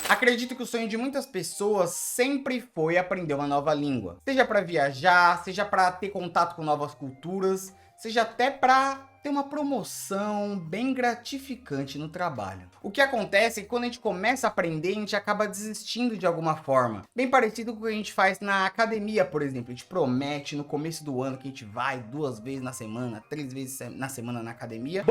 Acredito que o sonho de muitas pessoas sempre foi aprender uma nova língua. Seja para viajar, seja para ter contato com novas culturas, seja até para ter uma promoção bem gratificante no trabalho. O que acontece é que quando a gente começa a aprender, a gente acaba desistindo de alguma forma. Bem parecido com o que a gente faz na academia, por exemplo. A gente promete no começo do ano que a gente vai 2 vezes na semana, 3 vezes na semana na academia.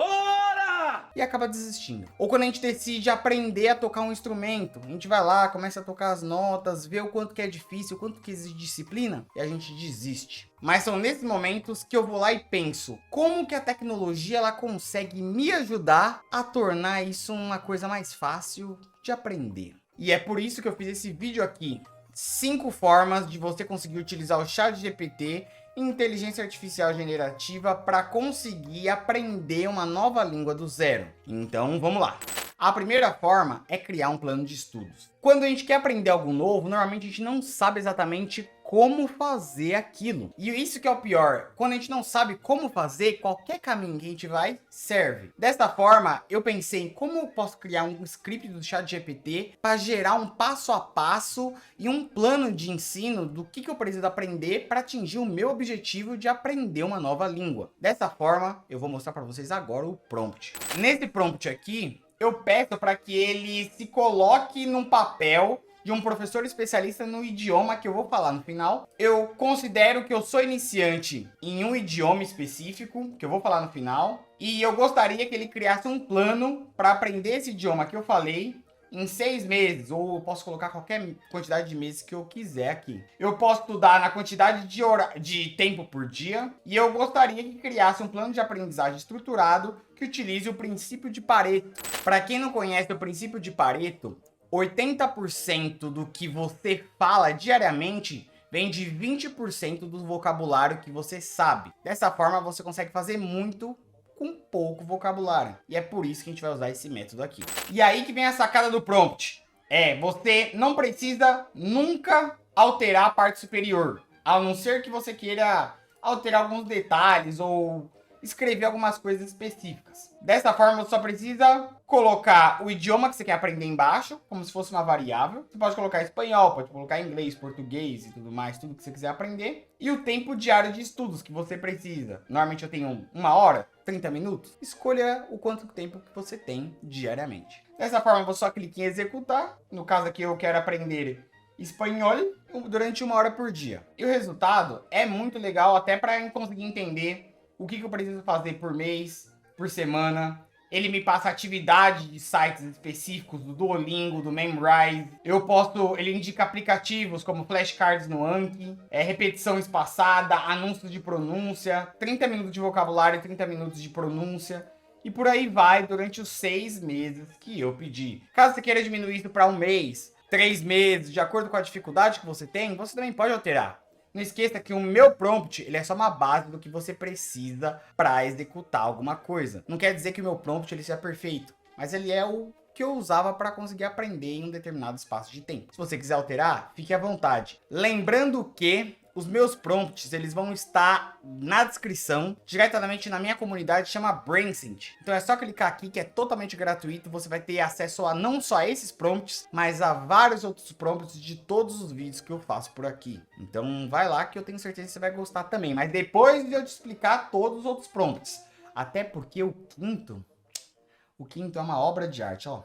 E acaba desistindo. Ou quando a gente decide aprender a tocar um instrumento, a gente vai lá, começa a tocar as notas, vê o quanto que é difícil, o quanto que exige disciplina, e a gente desiste. Mas são nesses momentos que eu vou lá e penso, como que a tecnologia ela consegue me ajudar a tornar isso uma coisa mais fácil de aprender. E é por isso que eu fiz esse vídeo aqui. 5 formas de você conseguir utilizar o ChatGPT e inteligência artificial generativa para conseguir aprender uma nova língua do zero. Então, vamos lá. A primeira forma é criar um plano de estudos. Quando a gente quer aprender algo novo, normalmente a gente não sabe exatamente como fazer aquilo. E isso que é o pior, quando a gente não sabe como fazer, qualquer caminho que a gente vai, serve. Desta forma, eu pensei em como eu posso criar um script do ChatGPT para gerar um passo a passo e um plano de ensino do que eu preciso aprender para atingir o meu objetivo de aprender uma nova língua. Dessa forma, eu vou mostrar para vocês agora o prompt. Nesse prompt aqui, eu peço para que ele se coloque num papel de um professor especialista no idioma que eu vou falar no final. Eu considero que eu sou iniciante em um idioma específico, que eu vou falar no final. E eu gostaria que ele criasse um plano para aprender esse idioma que eu falei em 6 meses, ou eu posso colocar qualquer quantidade de meses que eu quiser aqui. Eu posso estudar na quantidade de tempo por dia, e eu gostaria que criasse um plano de aprendizagem estruturado que utilize o princípio de Pareto. Para quem não conhece o princípio de Pareto, 80% do que você fala diariamente vem de 20% do vocabulário que você sabe. Dessa forma, você consegue fazer muito com pouco vocabulário. E é por isso que a gente vai usar esse método aqui. E aí que vem a sacada do prompt. Você não precisa nunca alterar a parte superior. A não ser que você queira alterar alguns detalhes ou escrever algumas coisas específicas. Dessa forma, você só precisa colocar o idioma que você quer aprender embaixo, como se fosse uma variável. Você pode colocar espanhol, pode colocar inglês, português e tudo mais, tudo que você quiser aprender. E o tempo diário de estudos que você precisa. Normalmente eu tenho 1 hora, 30 minutos. Escolha o quanto tempo que você tem diariamente. Dessa forma, eu vou só clicar em executar. No caso aqui, eu quero aprender espanhol durante 1 hora por dia. E o resultado é muito legal, até para conseguir entender o que eu preciso fazer por mês, por semana. Ele me passa atividade de sites específicos, do Duolingo, do Memrise. Ele indica aplicativos como flashcards no Anki, repetição espaçada, anúncios de pronúncia, 30 minutos de vocabulário, 30 minutos de pronúncia. E por aí vai durante os 6 meses que eu pedi. Caso você queira diminuir isso para 1 mês, 3 meses, de acordo com a dificuldade que você tem, você também pode alterar. Não esqueça que o meu prompt, ele é só uma base do que você precisa para executar alguma coisa. Não quer dizer que o meu prompt ele seja perfeito, mas ele é o que eu usava para conseguir aprender em um determinado espaço de tempo. Se você quiser alterar, fique à vontade. Lembrando que os meus prompts, eles vão estar na descrição, diretamente na minha comunidade, chama Brainsynth. Então é só clicar aqui que é totalmente gratuito, você vai ter acesso a não só esses prompts, mas a vários outros prompts de todos os vídeos que eu faço por aqui. Então vai lá que eu tenho certeza que você vai gostar também, mas depois de eu te explicar todos os outros prompts. Até porque o quinto é uma obra de arte, ó.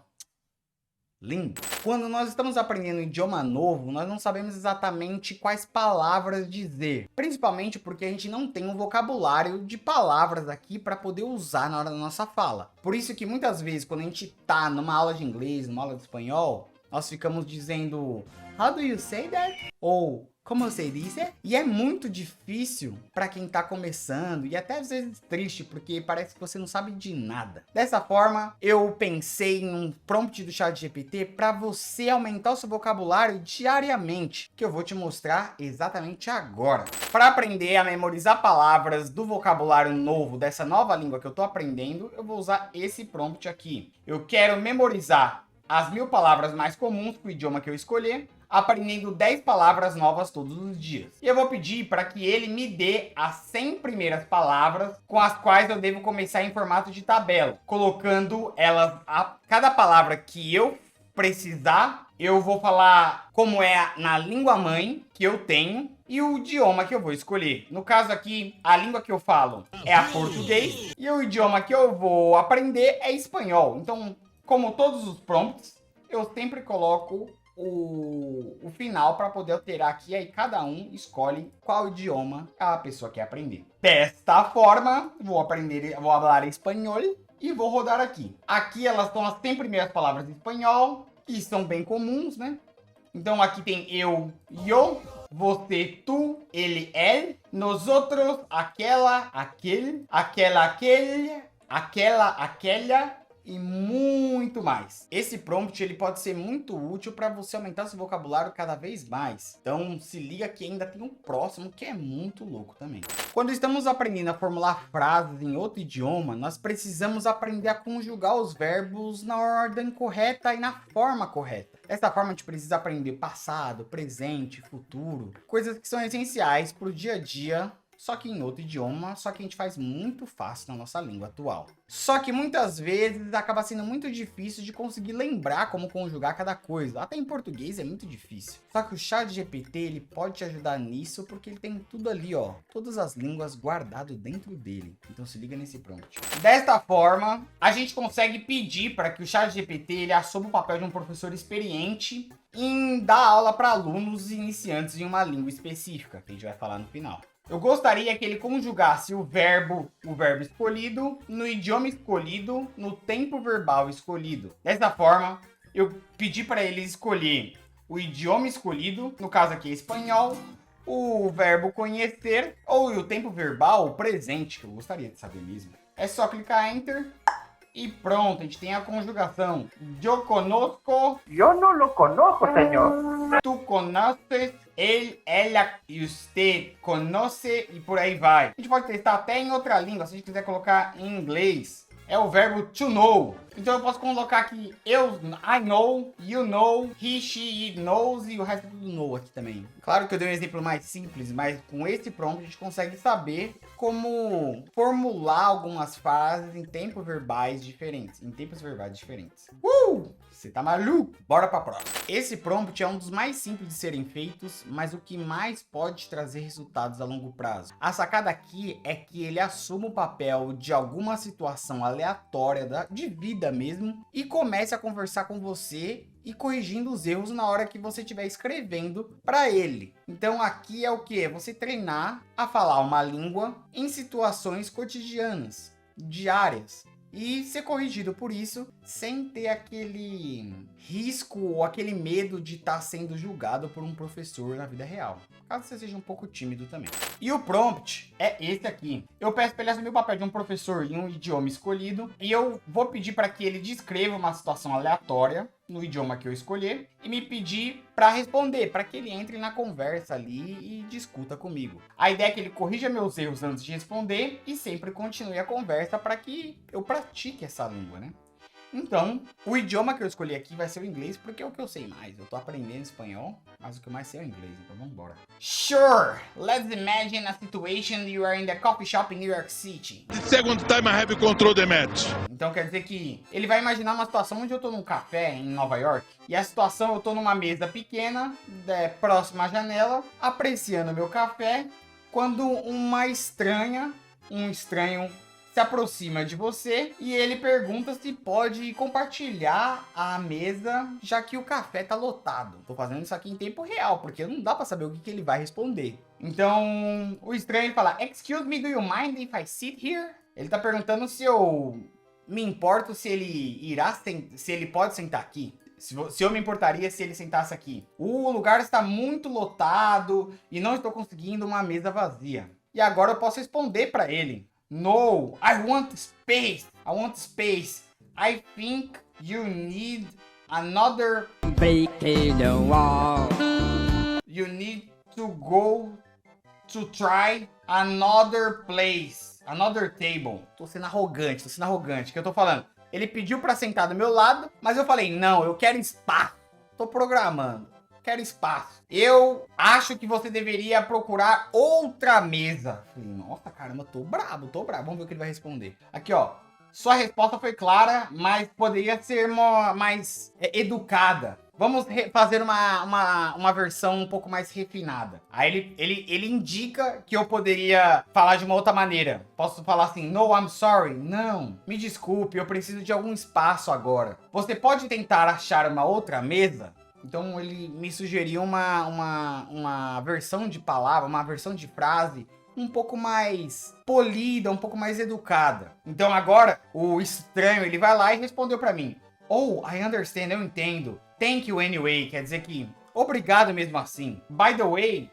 Lindo. Quando nós estamos aprendendo um idioma novo, nós não sabemos exatamente quais palavras dizer. Principalmente porque a gente não tem um vocabulário de palavras aqui para poder usar na hora da nossa fala. Por isso que muitas vezes quando a gente tá numa aula de inglês, numa aula de espanhol, nós ficamos dizendo How do you say that? Ou como você disse? E é muito difícil para quem tá começando e até às vezes triste, porque parece que você não sabe de nada. Dessa forma, eu pensei em um prompt do ChatGPT para você aumentar o seu vocabulário diariamente, que eu vou te mostrar exatamente agora. Para aprender a memorizar palavras do vocabulário novo dessa nova língua que eu tô aprendendo, eu vou usar esse prompt aqui. Eu quero memorizar as 1000 palavras mais comuns com o idioma que eu escolher, aprendendo 10 palavras novas todos os dias. E eu vou pedir para que ele me dê as 100 primeiras palavras com as quais eu devo começar em formato de tabela, colocando elas, cada palavra que eu precisar, eu vou falar como é na língua mãe que eu tenho e o idioma que eu vou escolher. No caso aqui, a língua que eu falo é a português e o idioma que eu vou aprender é espanhol. Então, como todos os prompts, eu sempre coloco o final para poder alterar aqui, aí cada um escolhe qual idioma a pessoa quer aprender. Desta forma, vou falar espanhol e vou rodar aqui. Aqui elas estão as 100 primeiras palavras em espanhol, que são bem comuns, né? Então aqui tem eu, você, tu, ele, él, nosotros, aquela, aquele, aquela e muito mais. Esse prompt ele pode ser muito útil para você aumentar seu vocabulário cada vez mais. Então se liga que ainda tem um próximo que é muito louco também. Quando estamos aprendendo a formular frases em outro idioma, nós precisamos aprender a conjugar os verbos na ordem correta e na forma correta. Dessa forma a gente precisa aprender passado, presente, futuro, coisas que são essenciais para o dia a dia, só que em outro idioma, só que a gente faz muito fácil na nossa língua atual. Só que muitas vezes acaba sendo muito difícil de conseguir lembrar como conjugar cada coisa. Até em português é muito difícil. Só que o ChatGPT ele pode te ajudar nisso porque ele tem tudo ali, ó. Todas as línguas guardado dentro dele. Então se liga nesse prompt. Desta forma, a gente consegue pedir para que o ChatGPT ele assuma o papel de um professor experiente em dar aula para alunos iniciantes em uma língua específica, que a gente vai falar no final. Eu gostaria que ele conjugasse o verbo escolhido no idioma escolhido no tempo verbal escolhido. Dessa forma, eu pedi para ele escolher o idioma escolhido, no caso aqui é espanhol, o verbo conhecer ou o tempo verbal, o presente, que eu gostaria de saber mesmo. É só clicar Enter e pronto, a gente tem a conjugação. Eu conozco. Yo no lo conozco, señor. Tu conoces, ele, ela e você conhece e por aí vai. A gente pode testar até em outra língua, se a gente quiser colocar em inglês. É o verbo to know. Então eu posso colocar aqui I know, you know, he, she, it knows e o resto tudo know aqui também. Claro que eu dei um exemplo mais simples, mas com esse prompt a gente consegue saber como formular algumas frases em tempos verbais diferentes. Você tá maluco? Bora pra próxima. Esse prompt é um dos mais simples de serem feitos, mas o que mais pode trazer resultados a longo prazo. A sacada aqui é que ele assume o papel de alguma situação aleatória de vida mesmo e comece a conversar com você e corrigindo os erros na hora que você estiver escrevendo para ele. Então aqui é o que? É você treinar a falar uma língua em situações cotidianas, diárias. E ser corrigido por isso sem ter aquele risco ou aquele medo de estar sendo julgado por um professor na vida real. Caso você seja um pouco tímido também. E o prompt é esse aqui. Eu peço para ele assumir o papel de um professor em um idioma escolhido. E eu vou pedir para que ele descreva uma situação aleatória no idioma que eu escolher e me pedir para responder, para que ele entre na conversa ali e discuta comigo. A ideia é que ele corrija meus erros antes de responder e sempre continue a conversa para que eu pratique essa língua, né? Então, o idioma que eu escolhi aqui vai ser o inglês, porque é o que eu sei mais. Eu tô aprendendo espanhol, mas o que eu mais sei é o inglês, então vamos embora. Sure, let's imagine a situation you are in the coffee shop in New York City. The second time I have control the match. Então quer dizer que ele vai imaginar uma situação onde eu tô num café em Nova York, e a situação eu tô numa mesa pequena, próxima à janela, apreciando meu café, quando um estranho se aproxima de você e ele pergunta se pode compartilhar a mesa, já que o café tá lotado. Tô fazendo isso aqui em tempo real, porque não dá pra saber o que ele vai responder. Então, o estranho ele fala, "Excuse me, do you mind if I sit here?" Ele tá perguntando se eu me importo se ele pode sentar aqui. Se eu me importaria se ele sentasse aqui. O lugar está muito lotado e não estou conseguindo uma mesa vazia. E agora eu posso responder para ele. No, I want space. I want space. I think you need another break in the wall. You need to go to try another place. Another table. Tô sendo arrogante. Que eu tô falando. Ele pediu pra sentar do meu lado, mas eu falei, não, eu quero espaço. Tô programando. Quero espaço. Eu acho que você deveria procurar outra mesa. Falei, nossa, caramba, tô brabo. Vamos ver o que ele vai responder. Aqui, ó. Sua resposta foi clara, mas poderia ser mais educada. Vamos fazer uma versão um pouco mais refinada. Aí ele indica que eu poderia falar de uma outra maneira. Posso falar assim, no, I'm sorry. Não, me desculpe, eu preciso de algum espaço agora. Você pode tentar achar uma outra mesa? Então ele me sugeriu uma versão de palavra, uma versão de frase um pouco mais polida, um pouco mais educada. Então agora o estranho, ele vai lá e respondeu pra mim. Oh, I understand, eu entendo. Thank you anyway, quer dizer que obrigado mesmo assim. By the way,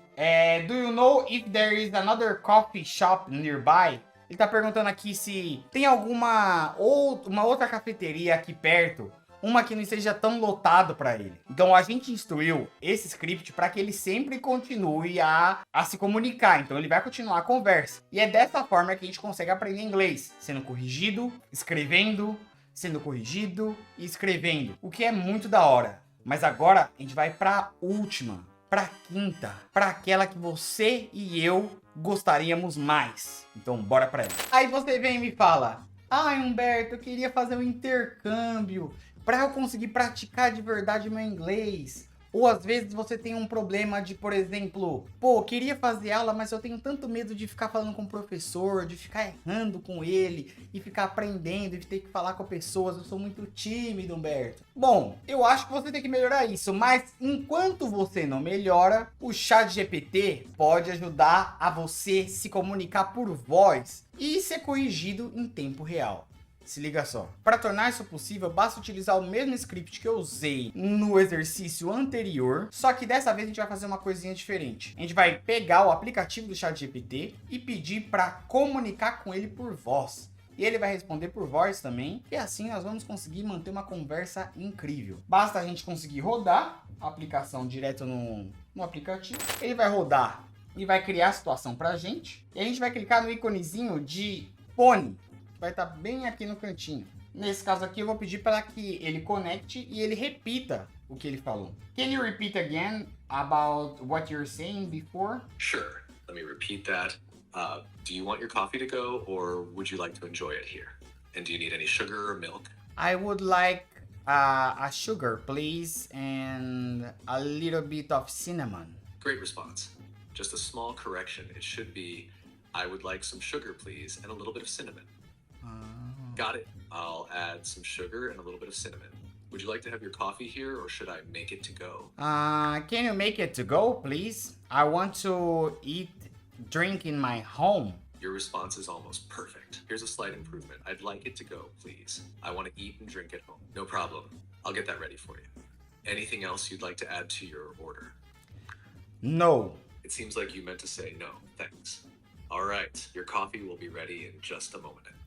do you know if there is another coffee shop nearby? Ele tá perguntando aqui se tem uma outra cafeteria aqui perto, uma que não esteja tão lotado para ele. Então a gente instruiu esse script para que ele sempre continue a se comunicar. Então ele vai continuar a conversa. E é dessa forma que a gente consegue aprender inglês, sendo corrigido, escrevendo, sendo corrigido e escrevendo, o que é muito da hora. Mas agora a gente vai para última, para quinta, para aquela que você e eu gostaríamos mais. Então bora para ela. Aí você vem e me fala: "Ai, Humberto, eu queria fazer um intercâmbio para eu conseguir praticar de verdade meu inglês." Ou às vezes você tem um problema de, por exemplo, pô, queria fazer aula, mas eu tenho tanto medo de ficar falando com o professor, de ficar errando com ele, e ficar aprendendo, e ter que falar com pessoas, eu sou muito tímido, Humberto. Bom, eu acho que você tem que melhorar isso, mas enquanto você não melhora, o ChatGPT pode ajudar a você se comunicar por voz e ser corrigido em tempo real. Se liga só. Para tornar isso possível, basta utilizar o mesmo script que eu usei no exercício anterior, só que dessa vez a gente vai fazer uma coisinha diferente. A gente vai pegar o aplicativo do ChatGPT e pedir para comunicar com ele por voz. E ele vai responder por voz também, e assim nós vamos conseguir manter uma conversa incrível. Basta a gente conseguir rodar a aplicação direto no aplicativo. Ele vai rodar e vai criar a situação pra gente. E a gente vai clicar no íconezinho de fone. Vai estar bem aqui no cantinho. Nesse caso aqui eu vou pedir para que ele conecte e ele repita o que ele falou. Can you repeat again about what you're saying before? Sure. Let me repeat that. Do you want your coffee to go, or would you like to enjoy it here? And do you need any sugar or milk? I would like a sugar, please, and a little bit of cinnamon. Great response. Just a small correction. It should be, I would like some sugar, please, and a little bit of cinnamon. Got it. I'll add some sugar and a little bit of cinnamon. Would you like to have your coffee here, or should I make it to go? Can you make it to go, please? I want to drink in my home. Your response is almost perfect. Here's a slight improvement. I'd like it to go, please. I want to eat and drink at home. No problem. I'll get that ready for you. Anything else you'd like to add to your order? No. It seems like you meant to say no, thanks. All right, your coffee will be ready in just a moment.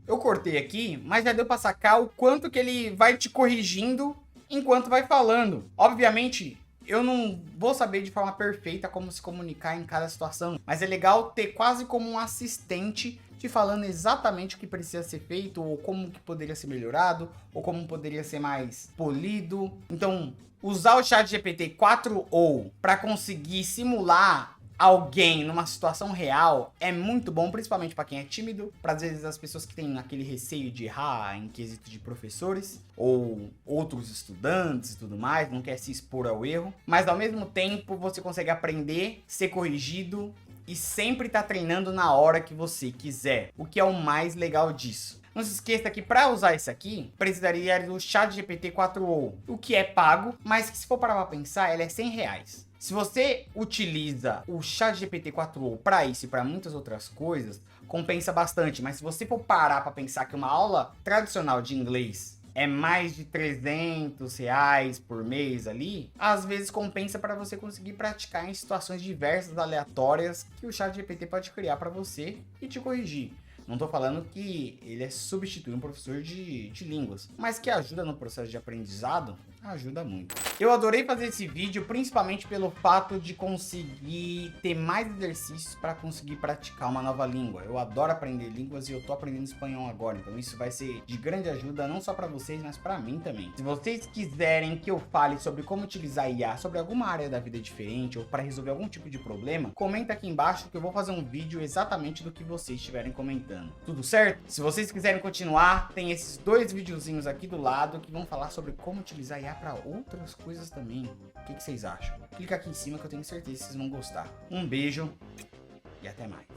Eu cortei aqui, mas já deu pra sacar o quanto que ele vai te corrigindo enquanto vai falando. Obviamente, eu não vou saber de forma perfeita como se comunicar em cada situação, mas é legal ter quase como um assistente te falando exatamente o que precisa ser feito, ou como que poderia ser melhorado, ou como poderia ser mais polido. Então, usar o ChatGPT 4o para conseguir simular alguém numa situação real é muito bom, principalmente para quem é tímido, para às vezes as pessoas que têm aquele receio de errar em quesito de professores ou outros estudantes e tudo mais, não quer se expor ao erro, mas ao mesmo tempo você consegue aprender, ser corrigido e sempre tá treinando na hora que você quiser, o que é o mais legal disso. Não se esqueça que para usar isso aqui, precisaria do ChatGPT 4o, o que é pago, mas que se for parar para pensar, ele é R$100. Se você utiliza o ChatGPT 4o para isso e para muitas outras coisas, compensa bastante. Mas se você for parar para pensar que uma aula tradicional de inglês é mais de R$300 por mês ali, às vezes compensa para você conseguir praticar em situações diversas, aleatórias, que o ChatGPT pode criar para você e te corrigir. Não tô falando que ele é substituir um professor de línguas, mas que ajuda no processo de aprendizado, ajuda muito. Eu adorei fazer esse vídeo, principalmente pelo fato de conseguir ter mais exercícios para conseguir praticar uma nova língua. Eu adoro aprender línguas e eu tô aprendendo espanhol agora, então isso vai ser de grande ajuda não só para vocês, mas para mim também. Se vocês quiserem que eu fale sobre como utilizar IA, sobre alguma área da vida diferente ou para resolver algum tipo de problema, comenta aqui embaixo que eu vou fazer um vídeo exatamente do que vocês estiverem comentando. Tudo certo? Se vocês quiserem continuar, tem esses dois videozinhos aqui do lado que vão falar sobre como utilizar IA criar para outras coisas também. O que vocês acham? Clica aqui em cima que eu tenho certeza que vocês vão gostar. Um beijo e até mais.